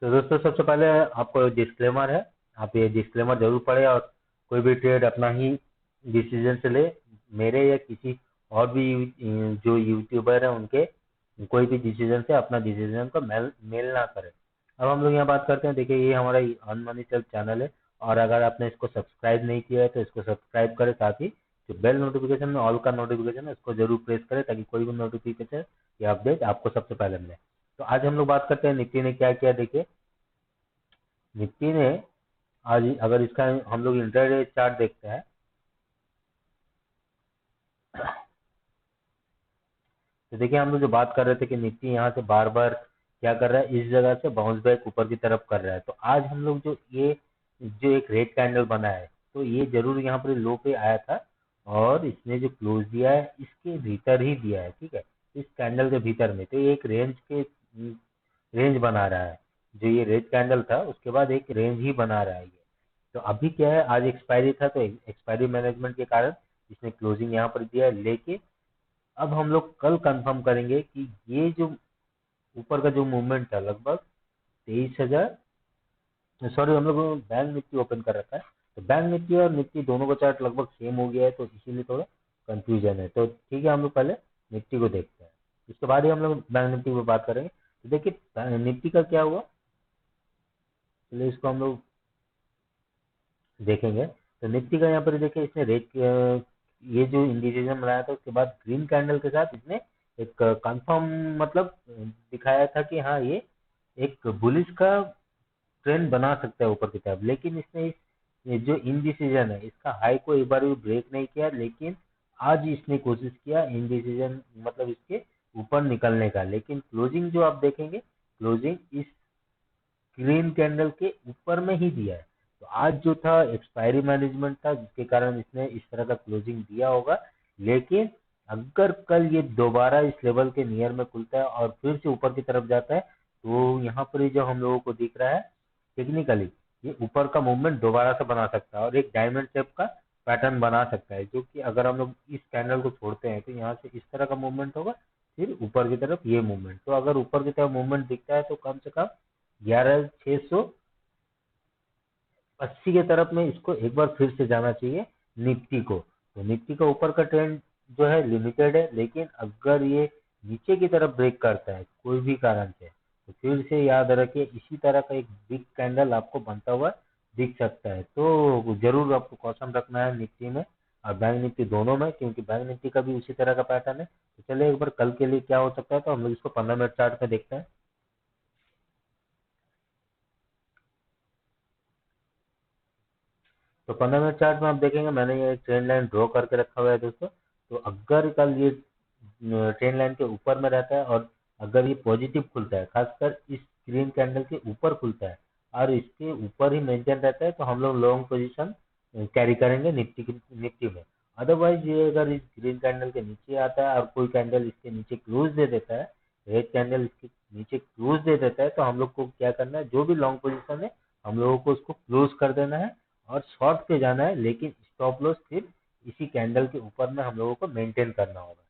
तो दोस्तों सबसे पहले आपको डिस्क्लेमर है, आप ये डिस्क्लेमर जरूर पढ़े और कोई भी ट्रेड अपना ही डिसीजन से ले, मेरे या किसी और भी जो यूट्यूबर है उनके कोई भी डिसीजन से अपना डिसीजन को मेल ना करें। अब हम लोग यहाँ बात करते हैं। देखिए ये हमारा अर्न मनी सेल्फ चैनल है और अगर आपने इसको सब्सक्राइब नहीं किया है तो इसको सब्सक्राइब करें, साथ ही जो बेल नोटिफिकेशन में ऑल का नोटिफिकेशन है उसको जरूर प्रेस करें ताकि कोई भी नोटिफिकेशन या अपडेट आपको सबसे पहले मिले। तो आज हम लोग बात करते हैं निफ्टी ने क्या किया। देखिए निफ्टी ने आज, अगर इसका हम लोग इंटरडे चार्ट देखते हैं तो देखिए हम लोग जो बात कर रहे थे कि निफ्टी यहाँ से बार बार क्या कर रहा है, इस जगह से बाउंस बैक ऊपर की तरफ कर रहा है। तो आज हम लोग जो एक रेड कैंडल बना है तो ये जरूर यहाँ पर लो पे आया था और इसने जो क्लोज दिया है इसके भीतर ही दिया है, ठीक है, इस कैंडल के भीतर में। तो ये एक रेंज बना रहा है, जो ये रेड कैंडल था उसके बाद एक रेंज ही बना रहा है ये। तो अभी क्या है, आज एक्सपायरी था तो एक्सपायरी मैनेजमेंट के कारण इसने क्लोजिंग यहाँ पर दिया है। लेकिन अब हम लोग कल कंफर्म करेंगे कि ये जो ऊपर का जो मूवमेंट था लगभग 23,000, सॉरी हम लोग बैंक निफ्टी ओपन कर रखा है तो बैंक निफ्टी और निफ्टी दोनों का चार्ट लगभग सेम हो गया है, तो इसीलिए थोड़ा कंफ्यूजन है। तो ठीक है, हम लोग पहले निफ्टी को देखते हैं, इसके बाद ही हम लोग बैंक निफ्टी पे बात करेंगे। तो देखिए निफ्टी का क्या हुआ, चलिए इसको हम लोग देखेंगे। तो निफ्टी का यहाँ पर देखिए इसने ये जो इंडिकेशन बनाया था उसके बाद ग्रीन कैंडल के साथ इसने एक कंफर्म मतलब दिखाया था कि हाँ ये एक बुलिश का ट्रेंड बना सकता है ऊपर की तरफ। लेकिन इसने ये जो इनडिसीजन है इसका हाई को एक बार भी ब्रेक नहीं किया, लेकिन आज इसने कोशिश किया इनडिसीजन मतलब इसके ऊपर निकलने का। लेकिन क्लोजिंग जो आप देखेंगे, क्लोजिंग इस ग्रीन कैंडल के ऊपर में ही दिया है। तो आज जो था एक्सपायरी मैनेजमेंट था जिसके कारण इसने इस तरह का क्लोजिंग दिया होगा। लेकिन अगर कल ये दोबारा इस लेवल के नियर में खुलता है और फिर से ऊपर की तरफ जाता है तो यहाँ पर ही जो हम लोगों को दिख रहा है टेक्निकली ये ऊपर का मूवमेंट दोबारा से बना सकता है और एक डायमंड शेप का पैटर्न बना सकता है, जो कि अगर हम लोग इस कैंडल को छोड़ते हैं तो यहाँ से इस तरह का मूवमेंट होगा, फिर ऊपर की तरफ ये मूवमेंट। तो अगर ऊपर की तरफ मूवमेंट दिखता है तो कम से कम 11,680 के तरफ में इसको एक बार फिर से जाना चाहिए निफ्टी को। तो निफ्टी का ऊपर का ट्रेंड जो है लिमिटेड है, लेकिन अगर ये नीचे की तरफ ब्रेक करता है कोई भी कारण से तो फिर से याद रखिए इसी तरह का एक बिग कैंडल आपको बनता हुआ दिख सकता है। तो जरूर आपको कॉशन रखना है निफ्टी में और बैंक निफ्टी दोनों में, क्योंकि बैंक निफ्टी का भी उसी तरह का पैटर्न है। तो चलिए एक बार कल के लिए क्या हो सकता है तो हम लोग इसको 15 मिनट चार्ट में देखते हैं। तो 15 मिनट चार्ट में आप देखेंगे मैंने ये ट्रेंड लाइन ड्रॉ करके रखा हुआ है दोस्तों। तो अगर कल ये ट्रेंड लाइन के ऊपर में रहता है और अगर ये पॉजिटिव खुलता है, खासकर इस ग्रीन कैंडल के ऊपर खुलता है और इसके ऊपर ही मेंटेन रहता है तो हम लोग लॉन्ग पोजीशन कैरी करेंगे निफ्टी में। अदरवाइज ये अगर इस ग्रीन कैंडल के नीचे आता है और कोई कैंडल इसके नीचे क्लोज दे देता है, रेड कैंडल इसके नीचे क्लोज दे देता है, तो हम लोग को क्या करना है, जो भी लॉन्ग पोजीशन है हम लोगों को उसको क्लोज कर देना है और शॉर्ट पे जाना है। लेकिन स्टॉप लॉस फिर इसी कैंडल के ऊपर में हम लोगों को मेंटेन करना होगा,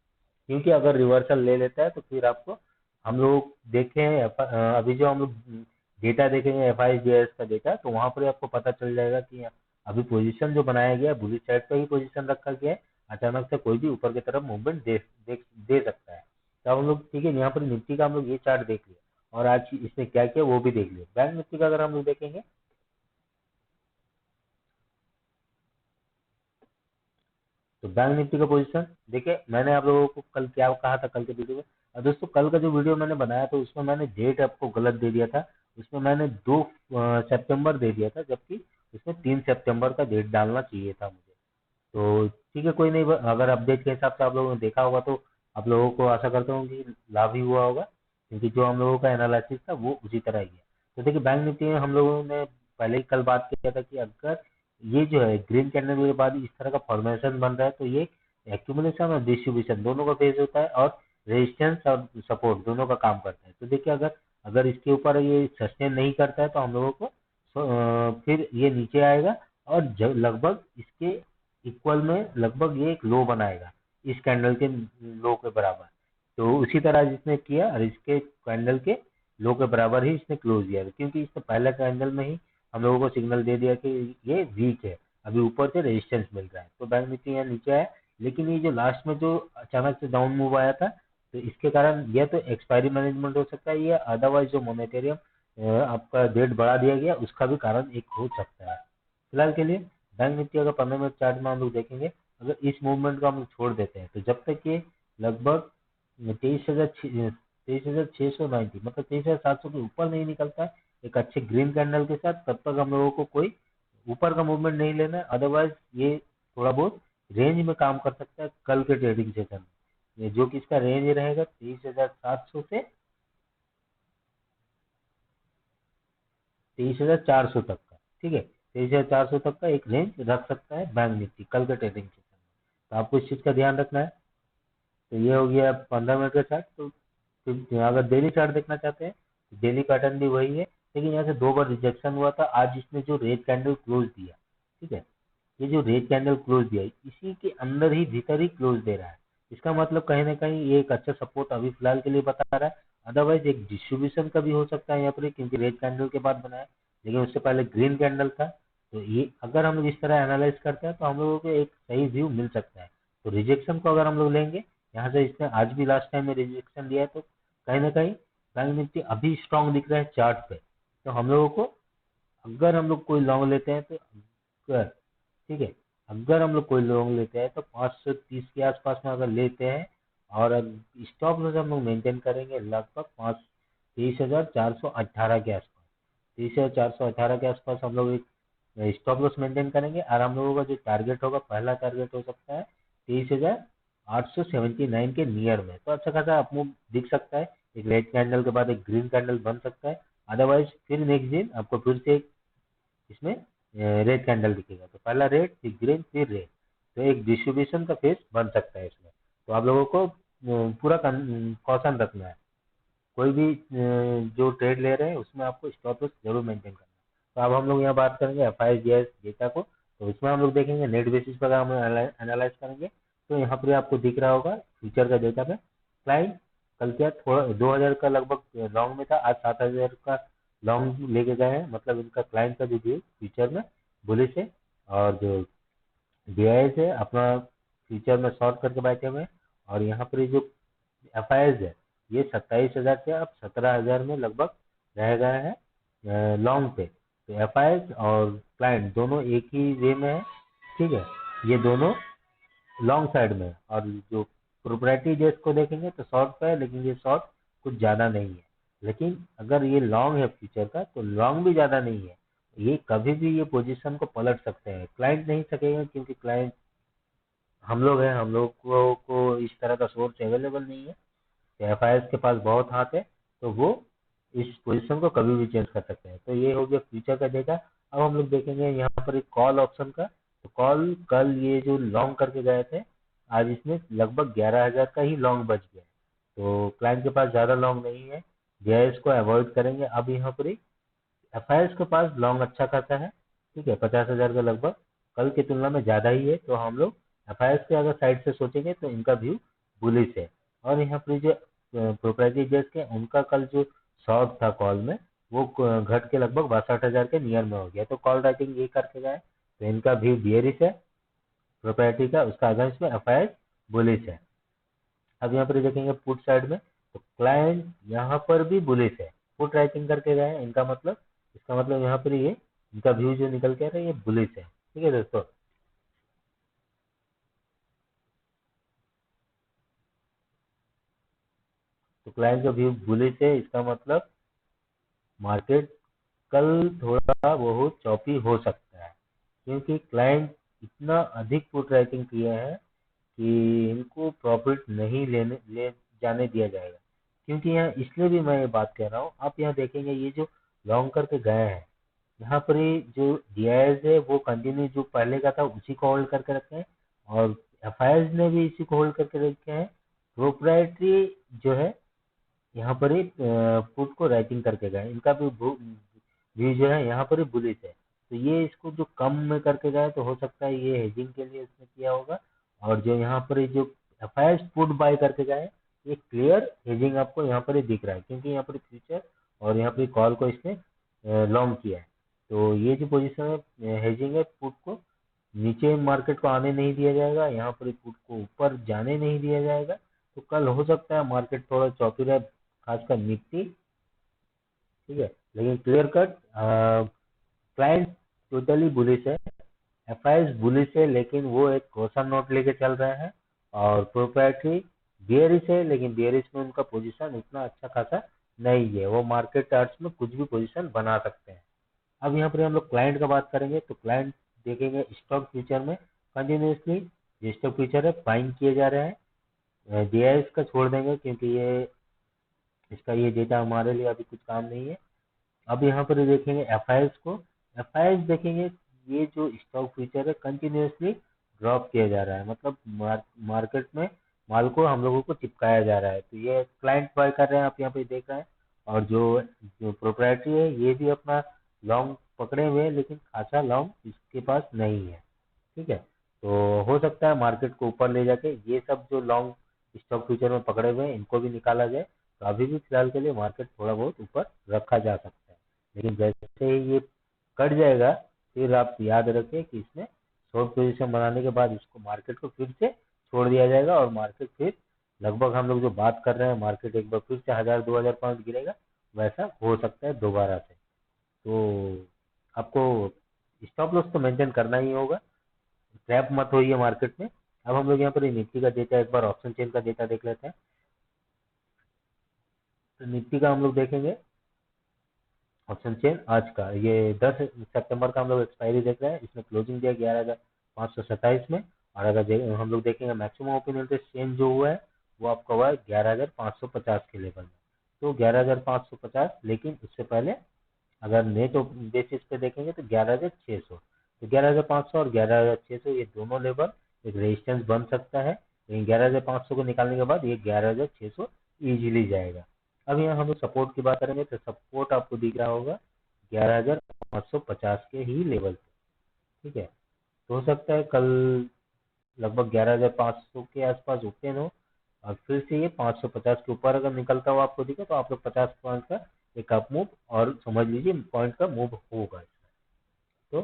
क्योंकि अगर रिवर्सल ले लेता है तो फिर आपको हम लोग देखें अभी जो हम लोग डेटा देखेंगे FIBS का डेटा, तो वहां पर ही आपको पता चल जाएगा कि अभी पोजीशन जो बनाया गया है बुलिश साइड पे ही पोजीशन रखा गया है, अचानक से कोई भी ऊपर की तरफ मूवमेंट दे सकता है। तो हम लोग ठीक है, यहाँ पर निफ्टी का हम लोग ये चार्ट देख लिया और आज इसने क्या किया वो भी देख लिया। बैंक निफ्टी का अगर हम लोग देखेंगे तो बैंक निफ्टी का पोजीशन देखिए, मैंने आप लोगों को कल क्या कहा था कल के वीडियो में। दोस्तों कल का जो वीडियो मैंने बनाया था उसमें मैंने डेट आपको गलत दे दिया था, उसमें मैंने 2 सितंबर दे दिया था, जबकि उसमें 3 सितंबर का डेट डालना चाहिए था मुझे। तो ठीक है, कोई नहीं, अगर अपडेट के हिसाब से आप लोगों ने देखा होगा तो आप लोगों को आशा करता हूँ कि लाभ ही हुआ होगा, क्योंकि जो हम लोगों का एनालिसिस था वो उसी तरह ही है। तो देखिए बैंक निफ्टी में हम लोगों ने पहले ही कल बात किया था कि अगर ये जो है ग्रीन कैंडल के बाद इस तरह का फॉर्मेशन बन रहा है तो ये एक्यूमुलेशन और डिस्ट्रीब्यूशन दोनों का फेज होता है और रेजिस्टेंस और सपोर्ट दोनों का काम करता है। तो देखिए अगर अगर इसके ऊपर ये सस्टेन नहीं करता है तो हम लोगों को फिर ये नीचे आएगा और लगभग इसके इक्वल में लगभग ये एक लो बनाएगा इस कैंडल के लो के बराबर। तो उसी तरह जिसने किया और इसके कैंडल के लो के बराबर ही इसने क्लोज दिया, क्योंकि इसने पहले कैंडल में ही हम लोगों को सिग्नल दे दिया कि ये वीक है, अभी ऊपर से रेजिस्टेंस मिल रहा है, तो बैंक निफ्टी यहाँ नीचे आया। लेकिन ये जो लास्ट में जो अचानक से डाउन मूव आया था, तो इसके कारण यह तो एक्सपायरी मैनेजमेंट हो सकता है, या अदरवाइज जो मोनेटेरियम आपका रेट बढ़ा दिया गया उसका भी कारण एक हो सकता है। फिलहाल के लिए बैंक निफ्टी अगर 15 मिनट चार्ट में हम लोग देखेंगे, अगर इस मूवमेंट को हम लोग छोड़ देते हैं, तो जब तक ये लगभग 23,690 मतलब 23,700 के ऊपर नहीं निकलता है एक अच्छे ग्रीन कैंडल के साथ, तब तक हम लोगों को कोई ऊपर का मूवमेंट नहीं लेना है। अदरवाइज ये थोड़ा बहुत रेंज में काम कर सकता है कल के ट्रेडिंग सेशन में, जो कि इसका रेंज रहेगा 23,700 से 23,400 तक का। ठीक है, 23,400 तक का एक रेंज रख सकता है बैंक निफ्टी कल के ट्रेडिंग सेशन में, तो आपको इस चीज का ध्यान रखना है। तो ये हो गया 15 मिनट का चार्ट। तो फिर अगर डेली चार्ट देखना चाहते हैं तो डेली पैटर्न भी वही है, लेकिन यहाँ से 2 बार रिजेक्शन हुआ था। आज इसने जो रेड कैंडल क्लोज दिया, ठीक है, ये जो रेड कैंडल क्लोज दिया इसी के अंदर ही भीतर ही क्लोज दे रहा है, इसका मतलब कहीं ना कहीं ये एक अच्छा सपोर्ट अभी फिलहाल के लिए बता रहा है। अदरवाइज एक डिस्ट्रीब्यूशन का भी हो सकता है यहाँ पर, क्योंकि रेड कैंडल के बाद बनाया, लेकिन उससे पहले ग्रीन कैंडल था। तो ये अगर हम लोग इस तरह एनालाइज करते हैं तो हम लोगों को एक सही व्यू मिल सकता है। तो रिजेक्शन को अगर हम लोग लेंगे, यहाँ से इसने आज भी लास्ट टाइम में रिजेक्शन दिया है, तो कहीं ना कहीं बैंक निफ्टी अभी स्ट्रांग दिख रहा है चार्ट पे। तो हम लोगों को अगर हम लोग कोई लॉन्ग लेते हैं तो अगर, ठीक है, अगर हम लोग कोई लॉन्ग लेते हैं तो 530 के आसपास में अगर लेते हैं, और स्टॉप लॉस हम लोग मेंटेन करेंगे लगभग 23,418 के आसपास। 23,418 के आसपास हम लोग एक स्टॉप लॉस मेंटेन करेंगे, और हम लोगों का जो टारगेट होगा, पहला टारगेट हो सकता है 23,879 के नियर में। तो अच्छा खासा अप मूव दिख सकता है, एक रेड कैंडल के बाद एक ग्रीन कैंडल बन सकता है। अदरवाइज फिर नेक्स्ट दिन आपको फिर से इसमें रेड कैंडल दिखेगा, तो पहला रेड फिर ग्रीन फिर रेड, तो एक डिस्ट्रीब्यूशन का फेस बन सकता है इसमें। तो आप लोगों को पूरा कॉशन रखना है, कोई भी जो ट्रेड ले रहे हैं उसमें आपको स्टॉप लॉस जरूर मेंटेन करना है। तो अब हम लोग यहाँ बात करेंगे एफ आई एस डेटा को, तो इसमें हम लोग देखेंगे नेट बेसिस पर हम एनालाइज करेंगे। तो यहाँ पर आपको दिख रहा होगा फ्यूचर का डेटा में क्लाइंट कल क्या थोड़ा 2,000 का लगभग लॉन्ग में था, आज 7,000 का लॉन्ग लेके गए हैं, मतलब इनका क्लाइंट का जो व्यू फ्यूचर में बुलिश है। और जो डीआईएस है अपना फ्यूचर में शॉर्ट करके बैठे हुए हैं। और यहाँ पर जो एफ आई एस है ये 27,000 से अब 17,000 में लगभग रह गए हैं लॉन्ग पे। तो एफ आई एस और क्लाइंट दोनों एक ही वे में है, ठीक है, ये दोनों लॉन्ग साइड में है। और जो प्रोप्राइटरी जेस को देखेंगे तो शॉर्ट पे है, लेकिन ये शॉर्ट कुछ ज़्यादा नहीं है। लेकिन अगर ये लॉन्ग है फ्यूचर का, तो लॉन्ग भी ज़्यादा नहीं है, ये कभी भी ये पोजीशन को पलट सकते हैं। क्लाइंट नहीं सकेगा, क्योंकि क्लाइंट हम लोग हैं, हम लोग को इस तरह का सोर्स अवेलेबल नहीं है। एफ आई एस के पास बहुत हाथ है, तो वो इस पोजीशन को कभी भी चेंज कर सकते हैं। तो ये हो गया फ्यूचर का डेटा। अब हम लोग देखेंगे यहाँ पर एक कॉल ऑप्शन का। तो कॉल कल ये जो लॉन्ग करके गए थे, आज इसमें लगभग 11,000 का ही लॉन्ग बच गया। तो क्लाइंट के पास ज़्यादा लॉन्ग नहीं है, जेआईएस को अवॉइड करेंगे। अब यहाँ पर एफ आई एस के पास लॉन्ग अच्छा खासा है, ठीक है, 50,000 का लगभग, कल की तुलना में ज़्यादा ही है। तो हम लोग एफ आई एस के अगर साइड से सोचेंगे तो इनका व्यू बुलिश है। और यहाँ पर जो प्रोप्राइटरी जेस के उनका कल जो शॉर्ट था कॉल में, वो घट के लगभग 62,000 के नियर में हो गया। तो कॉल राइटिंग ये करके गए, तो इनका व्यू बियरिश है प्रोप्राइटरी का, उसका अगेंस्ट में एफ आई एस बुलिश है। अब यहाँ पर देखेंगे पुट साइड में, तो क्लाइंट यहाँ पर भी बुलिश है, पुट राइटिंग करके गए हैं, इनका मतलब, इसका मतलब यहाँ पर ये इनका व्यू जो निकल के आ रहा है ये बुलिश है। ठीक है दोस्तों, तो क्लाइंट का व्यू बुलिश है, इसका मतलब मार्केट कल थोड़ा बहुत चौपी हो सकता है, क्योंकि क्लाइंट इतना अधिक पुट राइटिंग किया है कि इनको प्रॉफिट नहीं ले जाने दिया जाएगा। क्योंकि यहाँ इसलिए भी मैं ये बात कह रहा हूँ, आप यहाँ देखेंगे ये जो लॉन्ग करके गए हैं, यहाँ पर ये जो डीआईएस है वो कंटिन्यू जो पहले का था उसी को होल्ड करके रखे हैं, और एफआईएस ने भी इसी को होल्ड करके रखे हैं। प्रोप्राइटरी जो है यहाँ पर ही पुट को राइटिंग करके गए, इनका भी व्यू जो है यहाँ पर ही बुलिश है। तो ये इसको जो कम में करके गए, तो हो सकता है ये हेजिंग के लिए इसने किया होगा। और जो यहाँ पर ही जो एफआईएस पुट बाय करके गए, ये क्लियर हेजिंग आपको यहाँ पर ही दिख रहा है, क्योंकि यहाँ पर फ्यूचर और यहाँ पे कॉल को इसने लॉन्ग किया है। तो ये जो पोजीशन है हेजिंग है, पुट को नीचे मार्केट को आने नहीं दिया जाएगा, यहाँ पर पुट को ऊपर जाने नहीं दिया जाएगा। तो कल हो सकता है मार्केट थोड़ा चौपी रहे, खासकर निफ्टी, ठीक है। लेकिन clear cut client totally bullish है, एफआईएस बुलिश है, लेकिन वो एक कॉशन नोट लेके चल रहे हैं। और प्रोप्राइटरी बियरिश है, लेकिन बियरिश में उनका पोजीशन उतना अच्छा खासा नहीं है, वो मार्केट चार्ट्स में कुछ भी पोजीशन बना सकते हैं। अब यहाँ पर हम लोग क्लाइंट का बात करेंगे, तो क्लाइंट देखेंगे स्टॉक फ्यूचर में कंटिन्यूसली जो स्टॉक फ्यूचर है बाइंग किए जा रहे हैं। डीआईएस का छोड़ देंगे क्योंकि ये इसका ये डेटा हमारे लिए अभी कुछ काम नहीं है। अब यहाँ पर देखेंगे एफआईएस को, एफआईएस देखेंगे ये जो स्टॉक फ्यूचर है कंटिन्यूसली ड्रॉप किया जा रहा है, मतलब मार्केट में माल को हम लोगों को चिपकाया जा रहा है। तो ये क्लाइंट बाय कर रहे हैं, आप यहाँ पे देख रहे हैं। और जो जो प्रोप्राइटरी है ये भी अपना लॉन्ग पकड़े हुए हैं, लेकिन खासा लॉन्ग इसके पास नहीं है, ठीक है। तो हो सकता है मार्केट को ऊपर ले जाके ये सब जो लॉन्ग स्टॉक फ्यूचर में पकड़े हुए हैं इनको भी निकाला जाए। तो अभी भी फिलहाल के लिए मार्केट थोड़ा बहुत ऊपर रखा जा सकता है, लेकिन जैसे ही ये कट जाएगा फिर आप याद रखें कि इसमें शॉर्ट पोजीशन बनाने के बाद इसको मार्केट को फिर से छोड़ दिया जाएगा, और मार्केट फिर लगभग हम लोग जो बात कर रहे हैं मार्केट एक बार फिर से 1000-2000 पॉइंट गिरेगा, वैसा हो सकता है दोबारा से। तो आपको स्टॉप लॉस तो मेंटेन करना ही होगा, ट्रैप मत होइए मार्केट में। अब हम लोग यहाँ पर निफ्टी का डेटा, एक बार ऑप्शन चेन का डेटा देख लेते हैं। तो निफ्टी का हम लोग देखेंगे ऑप्शन चेन आज का, ये 10 सितंबर का हम लोग एक्सपायरी देख रहे हैं। इसमें क्लोजिंग दिया 11,527 में। और अगर हम लोग देखेंगे मैक्सिमम ओपन इंटरेस्ट चेंज जो हुआ है वो आपका हुआ है 11,550 के लेवल में। तो 11,550, लेकिन उससे पहले अगर नेट बेसिस पे देखेंगे तो 11,600। तो 11,500 और 11,600 ये दोनों लेवल एक रेजिस्टेंस बन सकता है, लेकिन 11,500 को निकालने के बाद ये 11,600 इजीली जाएगा। अब यहाँ हम लोग सपोर्ट की बात करेंगे तो सपोर्ट आपको दिख रहा होगा 11,550 के ही लेवल पे, ठीक है। तो हो सकता है कल लगभग 11,500 के आसपास ओपन हो, और फिर से ये 550 के ऊपर अगर निकलता हुआ आपको दिखे तो आप लोग 50 पॉइंट का एक अप मूव और समझ लीजिए पॉइंट का मूव होगा। तो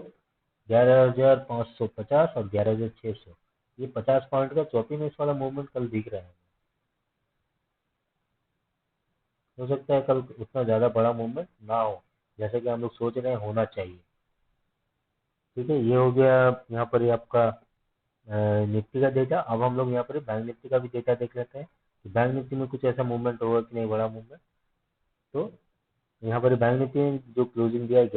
11,550 और 11,600 ये 50 पॉइंट का चौपीनेस वाला मूवमेंट कल दिख रहा है। हो सकता है कल उतना ज़्यादा बड़ा मूवमेंट ना हो जैसे कि हम लोग सोच रहे हैं होना चाहिए, ठीक है। ये हो गया यहाँ पर ये आपका निफ्टी का डेटा। अब हम लोग यहाँ पर बैंक निफ्टी का भी डेटा देख लेते हैं कि बैंक निफ्टी में कुछ ऐसा मूवमेंट होगा कि नहीं, बड़ा मूवमेंट। तो यहाँ पर बैंक निफ्टी ने जो क्लोजिंग दिया है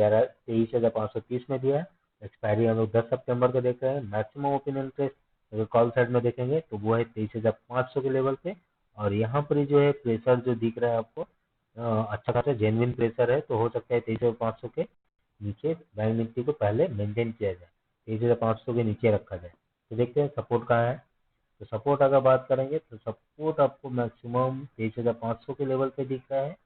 23,530 में दिया है। एक्सपायरी हम लोग 10 सितंबर को देख रहे हैं। मैक्सिमम ओपन इंटरेस्ट अगर कॉल साइड में देखेंगे तो वो है 23,500 के लेवल पे। और यहाँ पर जो है प्रेशर जो दिख रहा है आपको अच्छा खासा जेन्युइन प्रेशर है, तो हो सकता है 23,500 के नीचे बैंक निफ्टी को पहले मेंटेन किया जाए, 23,500 के नीचे रखा जाए। तो देखते हैं सपोर्ट कहाँ है। तो सपोर्ट अगर बात करेंगे तो सपोर्ट आपको मैक्सिमम 23,500 के लेवल पे दिख रहा है,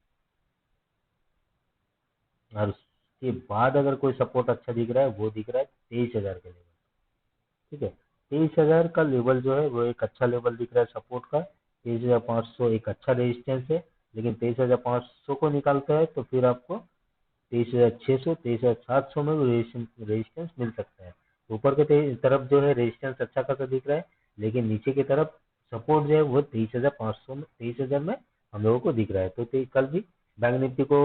और उसके बाद अगर कोई सपोर्ट अच्छा दिख रहा है वो दिख रहा है 23,000 के लेवल, ठीक है। 23,000 का लेवल जो है वो एक अच्छा लेवल दिख रहा है सपोर्ट का। 23,500 एक अच्छा रेजिस्टेंस है, लेकिन 23,500 को निकालता है तो फिर आपको 23,600 23,700 में रेजिस्टेंस मिल सकता है। ऊपर के तरफ जो है रेजिस्टेंस अच्छा खासा दिख रहा है, लेकिन नीचे की तरफ सपोर्ट जो है वो 23,500 में 23,000 में हम लोगों को दिख रहा है। तो कल भी बैंक निफ्टी को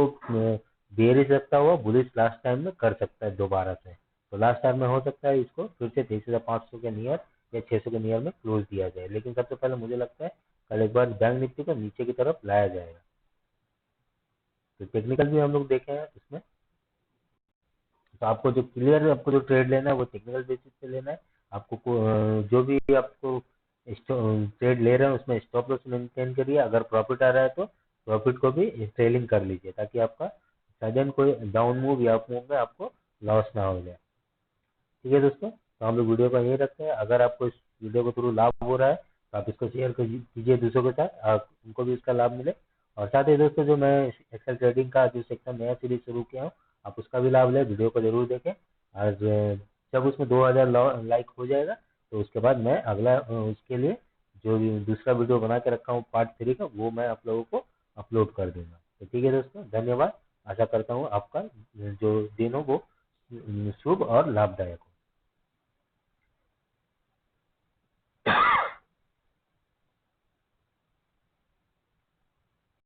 बेयरिश लगता हुआ बुलिश लास्ट टाइम में कर सकता है दोबारा से। तो लास्ट टाइम में हो सकता है इसको फिर से 23,500 के नियर या 600 के नियर में क्लोज दिया जाए, लेकिन सबसे पहले मुझे लगता है कल एक बार बैंक निफ्टी को नीचे की तरफ लाया जाएगा। तो टेक्निकल भी हम लोग देखे हैं इसमें। तो आपको जो क्लियर आपको जो ट्रेड लेना है वो टेक्निकल बेसिस पे लेना है। आपको जो भी आपको ट्रेड ले रहे हैं उसमें स्टॉप लॉस मेंटेन करिए। अगर प्रॉफिट आ रहा है तो प्रॉफिट को भी ट्रेलिंग कर लीजिए, ताकि आपका सडन कोई डाउन मूव या अप मूव में आपको लॉस ना हो जाए, ठीक है दोस्तों। तो हम लोग वीडियो को यहीं रखते हैं। अगर आपको इस वीडियो के थ्रू लाभ हो रहा है तो आप इसको शेयर कीजिए दूसरों के साथ, उनको भी इसका लाभ मिले। और साथ ही दोस्तों जो मैं एक्सेल ट्रेडिंग का जो सेक्शन नया सीरीज शुरू किया हूँ आप उसका भी लाभ लें, वीडियो को जरूर देखें। और जब उसमें 2,000 लाइक हो जाएगा तो उसके बाद मैं अगला उसके लिए जो भी दूसरा वीडियो बना के रखा हूँ पार्ट 3 का वो मैं आप लोगों को अपलोड कर दूंगा। तो ठीक है दोस्तों, धन्यवाद। आशा करता हूँ आपका जो दिन हो वो शुभ और लाभदायक हो।